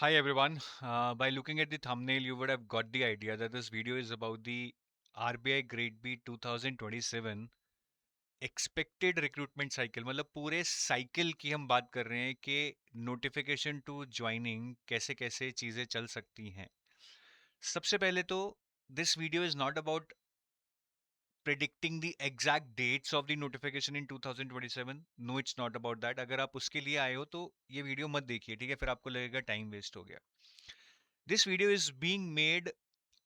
Hi everyone. By looking at the thumbnail, you would have got the idea that this video is about the RBI Grade B 2027 expected recruitment cycle मतलब पूरे cycle की हम बात कर रहे हैं कि नोटिफिकेशन टू ज्वाइनिंग कैसे कैसे चीज़ें चल सकती हैं। सबसे पहले तो this video is not about predicting the exact dates of the notification in 2027. No, it's not about that. अगर आप उसके लिए आए हो तो ये वीडियो मत देखिए, ठीक है? फिर आपको लगेगा टाइम वेस्ट हो गया। This video is being made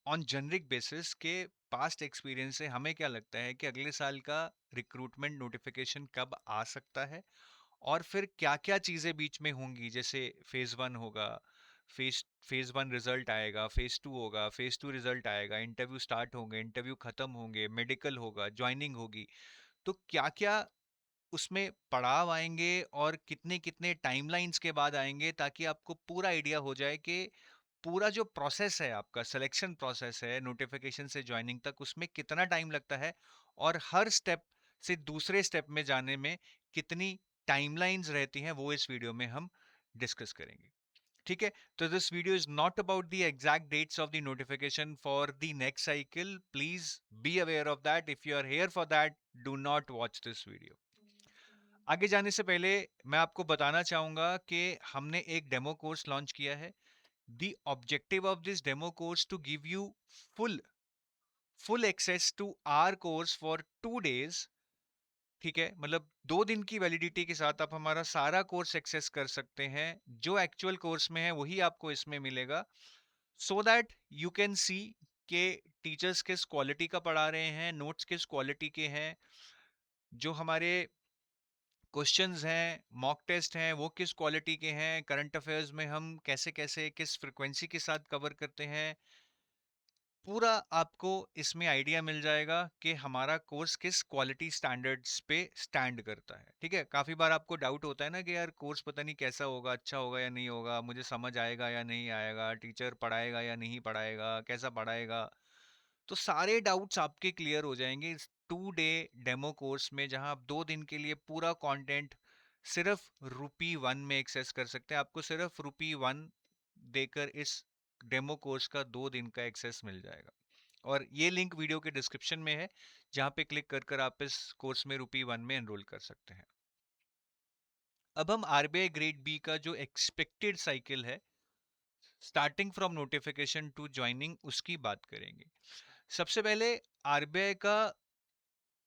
on generic basis के पास्ट एक्सपीरियंस से हमें क्या लगता है कि अगले साल का रिक्रूटमेंट नोटिफिकेशन कब आ सकता है और फिर क्या क्या चीज़ें बीच में होंगी, जैसे फेज वन होगा, फेज वन रिजल्ट आएगा, फेज टू होगा, फेज टू रिजल्ट आएगा, इंटरव्यू स्टार्ट होंगे, इंटरव्यू खत्म होंगे, मेडिकल होगा, ज्वाइनिंग होगी। तो क्या क्या उसमें पड़ाव आएंगे और कितने कितने टाइमलाइंस के बाद आएंगे, ताकि आपको पूरा आइडिया हो जाए कि पूरा जो प्रोसेस है, आपका सिलेक्शन प्रोसेस है नोटिफिकेशन से ज्वाइनिंग तक, उसमें कितना टाइम लगता है और हर स्टेप से दूसरे स्टेप में जाने में कितनी टाइमलाइंस रहती हैं, वो इस वीडियो में हम डिस्कस करेंगे। ठीक है, तो this video is not about the exact dates of the notification for the next cycle. Please be aware of that. If you are here for that, do not watch this video. आगे जाने से पहले मैं आपको बताना चाहूंगा कि हमने एक डेमो कोर्स लॉन्च किया है। The objective of this demo course to give you full full access to our course for 2 days। ठीक है, मतलब 2 दिन की वैलिडिटी के साथ आप हमारा सारा कोर्स एक्सेस कर सकते हैं। जो एक्चुअल कोर्स में है वही आपको इसमें मिलेगा, so that you can see के टीचर्स किस क्वालिटी का पढ़ा रहे हैं, नोट्स किस क्वालिटी के हैं, जो हमारे क्वेश्चंस हैं, मॉक टेस्ट हैं, वो किस क्वालिटी के हैं, करंट अफेयर्स में हम कैसे कैसे किस फ्रिक्वेंसी के साथ कवर करते हैं। पूरा आपको इसमें आइडिया मिल जाएगा कि हमारा कोर्स किस क्वालिटी स्टैंडर्ड्स पे स्टैंड करता है। ठीक है, काफ़ी बार आपको डाउट होता है ना कि यार कोर्स पता नहीं कैसा होगा, अच्छा होगा या नहीं होगा, मुझे समझ आएगा या नहीं आएगा, टीचर पढ़ाएगा या नहीं पढ़ाएगा, कैसा पढ़ाएगा। तो सारे डाउट्स आपके क्लियर हो जाएंगे इस 2 डे डेमो कोर्स में, जहां आप 2 दिन के लिए पूरा कंटेंट सिर्फ ₹1 में एक्सेस कर सकते हैं। आपको सिर्फ ₹1 देकर इस डेमो कोर्स का 2 दिन का एक्सेस मिल जाएगा, और ये लिंक वीडियो के डिस्क्रिप्शन में है, जहां पे क्लिक कर कर आप इस कोर्स में ₹1 में एनरोल कर सकते हैं। अब हम आरबीआई ग्रेड बी का जो एक्सपेक्टेड साइकिल है, starting from notification to joining, उसकी बात करेंगे। सबसे पहले आरबीआई का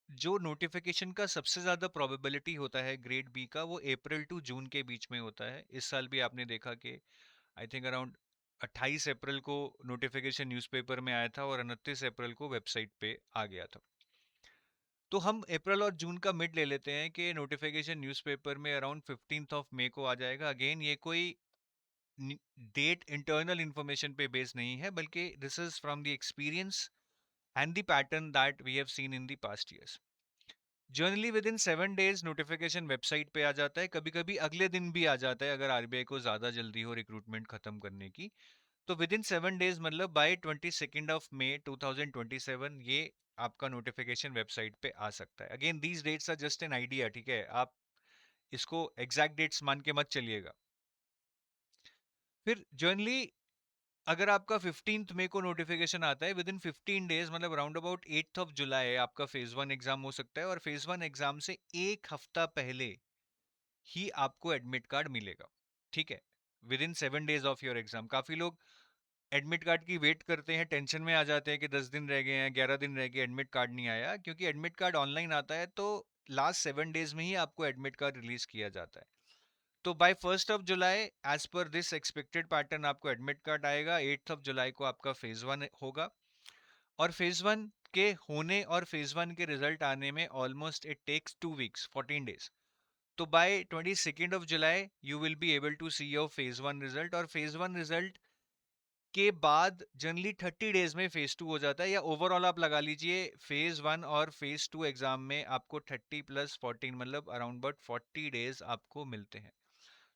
जो नोटिफिकेशन का सबसे ज्यादा प्रोबेबिलिटी होता है ग्रेड बी का, वो अप्रैल टू जून के बीच में होता है। इस साल भी आपने देखा कि आई थिंक अराउंड 28 अप्रैल को नोटिफिकेशन न्यूज़पेपर में आया था और 29 अप्रैल को वेबसाइट पे आ गया था। तो हम अप्रैल और जून का मिड ले लेते हैं कि नोटिफिकेशन न्यूज़पेपर में अराउंड 15th ऑफ मई को आ जाएगा। अगेन ये कोई डेट इंटरनल इंफॉर्मेशन पे बेस्ड नहीं है, बल्कि this is from the experience and the pattern that we have seen in the past years. Generally within 7 days notification website पे आ जाता है, कभी कभी अगले दिन भी आ जाता है अगर आरबीआई को ज्यादा जल्दी हो रिक्रूटमेंट खत्म करने की। तो विद इन 7 डेज मतलब बाय 22 मई 2027 ये आपका नोटिफिकेशन वेबसाइट पे आ सकता है। Again these dates are just an idea, ठीक है, आप इसको एग्जैक्ट डेट्स मान के मत चलिएगा। फिर जनरली अगर आपका 15th मई को नोटिफिकेशन आता है, विद इन 15 डेज मतलब round about 8th of July आपका फेज वन एग्जाम हो सकता है, और फेज वन एग्जाम से एक हफ्ता पहले ही आपको एडमिट कार्ड मिलेगा। ठीक है, with in 7 days of your exam. काफी लोग एडमिट कार्ड की वेट करते हैं, टेंशन में आ जाते हैं कि 10 दिन रह गए हैं, 11 दिन रह गए, एडमिट कार्ड नहीं आया। क्योंकि एडमिट कार्ड ऑनलाइन आता है तो लास्ट 7 डेज में ही आपको एडमिट कार्ड रिलीज किया जाता है। तो बाय 1st ऑफ जुलाई as per this expected pattern आपको एडमिट कार्ड आएगा। 8th ऑफ जुलाई को आपका फेज वन होगा, और फेज वन के होने और फेज वन के रिजल्ट आने में almost it takes 2 weeks, 14 days. तो by 22nd of July you will be able to see your phase one result, और फेज वन रिजल्ट के बाद जनरली 30 डेज में फेज टू हो जाता है, या ओवरऑल आप लगा लीजिए फेज वन और फेज टू एग्जाम में आपको 30 + 14 मतलब अराउंड अबाउट 40 डेज आपको मिलते हैं।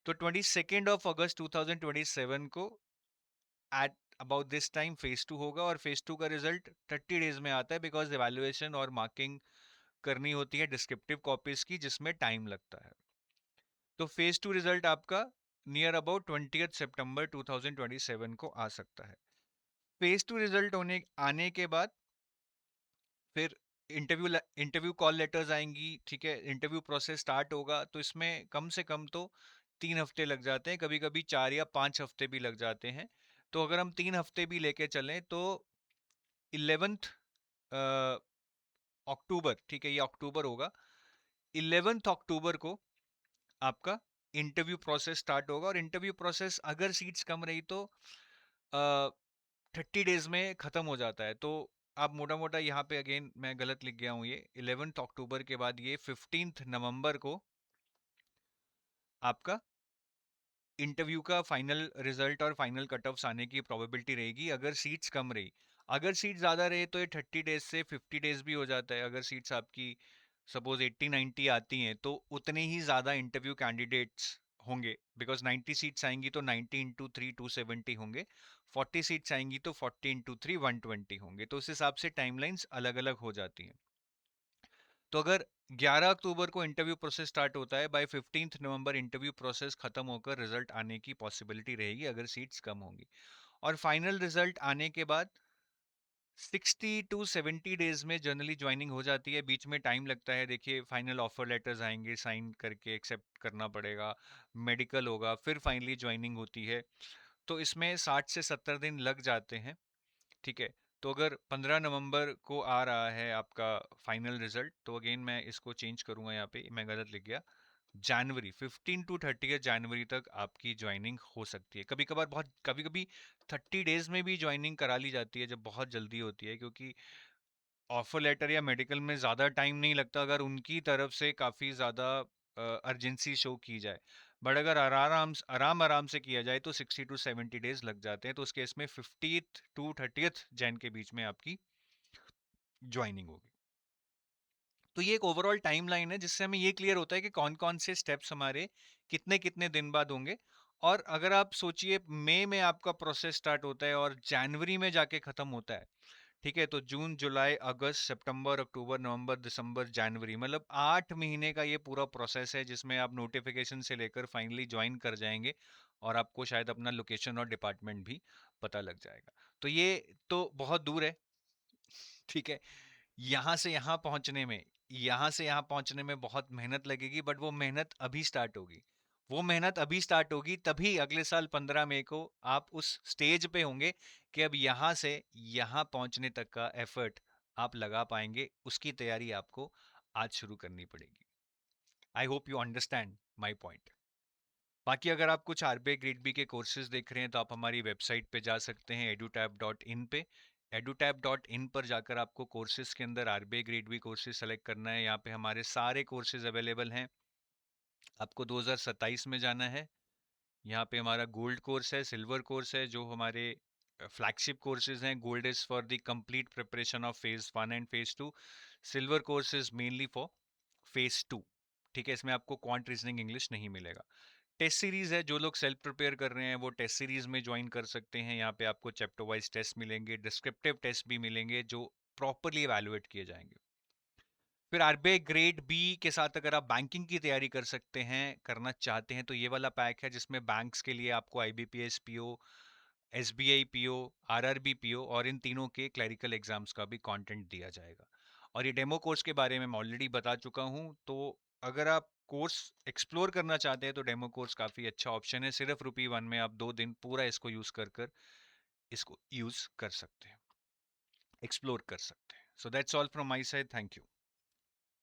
तो 22nd ऑफ अगस्त 2027 को at about this time phase two होगा, और फेज टू का रिजल्ट 30 डेज में आता है, बिकॉज इवेल्युएशन और मार्किंग करनी होती है डिस्क्रिप्टिव कॉपीज की, जिसमें टाइम लगता है। तो फेज टू रिजल्ट आपका नियर अबाउट 20 सितंबर 2027 को आ सकता है। फेज 2 रिजल्ट होने आने के बाद फिर इंटरव्यू कॉल लेटर्स आएंगी, ठीक है, इंटरव्यू प्रोसेस स्टार्ट होगा। तो इसमें कम से कम तो 3 हफ्ते लग जाते हैं, कभी कभी 4 या 5 हफ्ते भी लग जाते हैं। तो अगर हम 3 हफ्ते भी लेके चलें तो 11th अक्टूबर, ठीक है, ये अक्टूबर होगा, 11th अक्टूबर को आपका इंटरव्यू प्रोसेस स्टार्ट होगा। और इंटरव्यू प्रोसेस अगर सीट्स कम रही तो 30 डेज में खत्म हो जाता है। तो आप मोटा मोटा यहाँ पे, अगेन मैं गलत लिख गया हूँ, ये 11th अक्टूबर के बाद ये 15th नवंबर को आपका इंटरव्यू का फाइनल रिजल्ट और फाइनल कट ऑफ्स आने की प्रोबेबिलिटी रहेगी, अगर सीट्स कम रही। अगर सीट्स ज़्यादा रहे तो ये 30 डेज से 50 डेज भी हो जाता है। अगर सीट्स आपकी सपोज 80-90 आती हैं तो उतने ही ज़्यादा इंटरव्यू कैंडिडेट्स होंगे, बिकॉज 90 सीट्स आएंगी तो 90 इंटू 3 270 होंगे, 40 सीट्स आएंगी तो 40 इंटू 3 120 होंगे। तो उस हिसाब से टाइमलाइंस अलग अलग हो जाती हैं। तो अगर 11 अक्टूबर को इंटरव्यू प्रोसेस स्टार्ट होता है, बाय 15th नवंबर इंटरव्यू प्रोसेस खत्म होकर रिजल्ट आने की पॉसिबिलिटी रहेगी अगर सीट्स कम होंगी। और फाइनल रिजल्ट आने के बाद 60 to 70 डेज में जनरली ज्वाइनिंग हो जाती है। बीच में टाइम लगता है, देखिए फाइनल ऑफर लेटर्स आएंगे, साइन करके एक्सेप्ट करना पड़ेगा, मेडिकल होगा, फिर फाइनली ज्वाइनिंग होती है। तो इसमें 60 से 70 दिन लग जाते हैं, ठीक है। तो अगर 15 नवंबर को आ रहा है आपका फाइनल रिजल्ट, तो अगेन मैं इसको चेंज करूंगा, यहाँ पे मैं गलत लिख गया, जनवरी 15 to 30 जनवरी तक आपकी ज्वाइनिंग हो सकती है। कभी कभार बहुत, कभी कभी 30 डेज में भी ज्वाइनिंग करा ली जाती है जब बहुत जल्दी होती है, क्योंकि ऑफर लेटर या मेडिकल में ज़्यादा टाइम नहीं लगता अगर उनकी तरफ से काफ़ी ज़्यादा अर्जेंसी शो की जाए। बट अगर आराम आराम से किया जाए तो 60 to 70 डेज लग जाते हैं। तो उस केस में 50th to 30th जैन के बीच में आपकी ज्वाइनिंग होगी। तो ये एक ओवरऑल टाइमलाइन है जिससे हमें ये क्लियर होता है कि कौन कौन से स्टेप्स हमारे कितने कितने दिन बाद होंगे। और अगर आप सोचिए मई में आपका प्रोसेस स्टार्ट होता है और जनवरी में जाके खत्म होता है, ठीक है, तो जून जुलाई अगस्त सितंबर अक्टूबर नवंबर दिसंबर जनवरी, मतलब 8 महीने का ये पूरा प्रोसेस है जिसमें आप नोटिफिकेशन से लेकर फाइनली ज्वाइन कर जाएंगे और आपको शायद अपना लोकेशन और डिपार्टमेंट भी पता लग जाएगा। तो ये तो बहुत दूर है, ठीक है। यहाँ से यहाँ पहुंचने में बहुत मेहनत लगेगी, बट वो मेहनत अभी स्टार्ट होगी। वो मेहनत अभी स्टार्ट होगी, तभी अगले साल 15 मई को आप उस स्टेज पे होंगे कि अब यहाँ से यहाँ पहुंचने तक का एफर्ट आप लगा पाएंगे। उसकी तैयारी आपको आज शुरू करनी पड़ेगी। I hope you understand my point. बाकी अगर आप कुछ आरबीआई ग्रेड बी के कोर्सेज देख रहे हैं तो आप हमारी वेबसाइट पे जा सकते हैं, edutab.in पे। edutab.in पर जाकर आपको कोर्सेज के अंदर RBI grade B courses select करना है। यहाँ पे हमारे सारे कोर्सेज अवेलेबल हैं। आपको 2027 में जाना है। यहाँ पे हमारा गोल्ड कोर्स है, सिल्वर कोर्स है, जो हमारे फ्लैगशिप कोर्सेज हैं। Gold is for the complete preparation of phase 1 and phase 2। Silver course is mainly for phase 2, ठीक है। इसमें आपको क्वांट रीजनिंग इंग्लिश नहीं मिलेगा। टेस्ट सीरीज है, जो लोग सेल्फ प्रिपेयर कर रहे हैं वो टेस्ट सीरीज में ज्वाइन कर सकते हैं। यहाँ पे आपको चैप्टर वाइज टेस्ट मिलेंगे, डिस्क्रिप्टिव टेस्ट भी मिलेंगे जो प्रॉपरली इवैल्यूएट किए जाएंगे। फिर आरबीआई ग्रेड बी के साथ अगर आप बैंकिंग की तैयारी कर सकते हैं, करना चाहते हैं, तो ये वाला पैक है जिसमें बैंक्स के लिए आपको IBPS PO, SBI PO, RRB PO और इन तीनों के क्लरिकल एग्जाम्स का भी कंटेंट दिया जाएगा। और ये डेमो कोर्स के बारे में मैं ऑलरेडी बता चुका हूँ। तो अगर आप कोर्स एक्सप्लोर करना चाहते हैं तो डेमो कोर्स काफ़ी अच्छा ऑप्शन है। सिर्फ ₹1 में आप 2 दिन पूरा इसको यूज़ कर कर इसको यूज़ कर सकते हैं, एक्सप्लोर कर सकते हैं। So that's all from my side, thank you.